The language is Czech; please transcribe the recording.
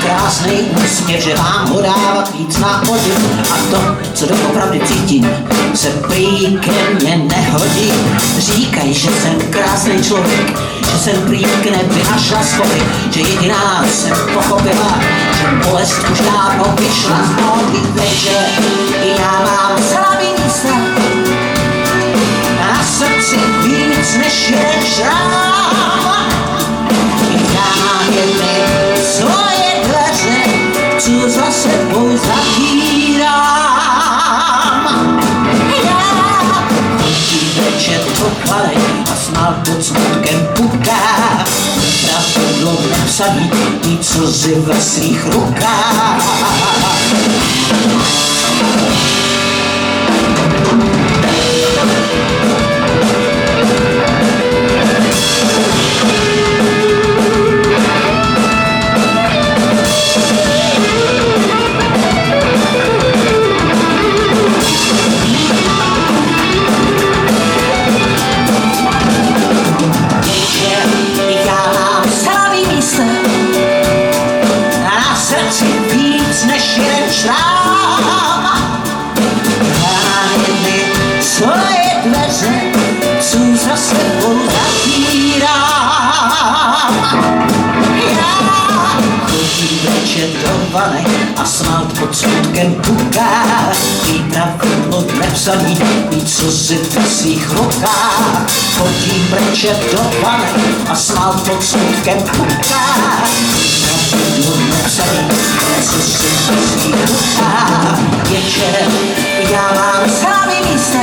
krásnej úsměv, že vám ho dávat víc na podiv. A to, co doopravdy cítím, se prý ke mně nehodí. Říkaj, že jsem krásný člověk, že jsem prý k nebi našla schody, že jediná jsem pochopila, že bolest už dávno vyšla z nohy. Takže já mám slabý místa na srdci víc než jeden šrám. Já jedny svoje dveře, co za sebou zavírám. Já chodím večer do pale a snad pod smutkem puká. Pravidlo nepsaný, mít slzy ve svých rukách. Víc než jeden šrám. Já jedny svoje dveře, co za sebou zavírám. Já chodím večer do vany a smát pod smutkem puká. Mý pravidlo nepsaný, mít slzy ve svých rukách. Chodím večer do vany a smát pod smutkem puká. Pravidlo nepsaný, co si myslí ruka. Večer já mám slabý místa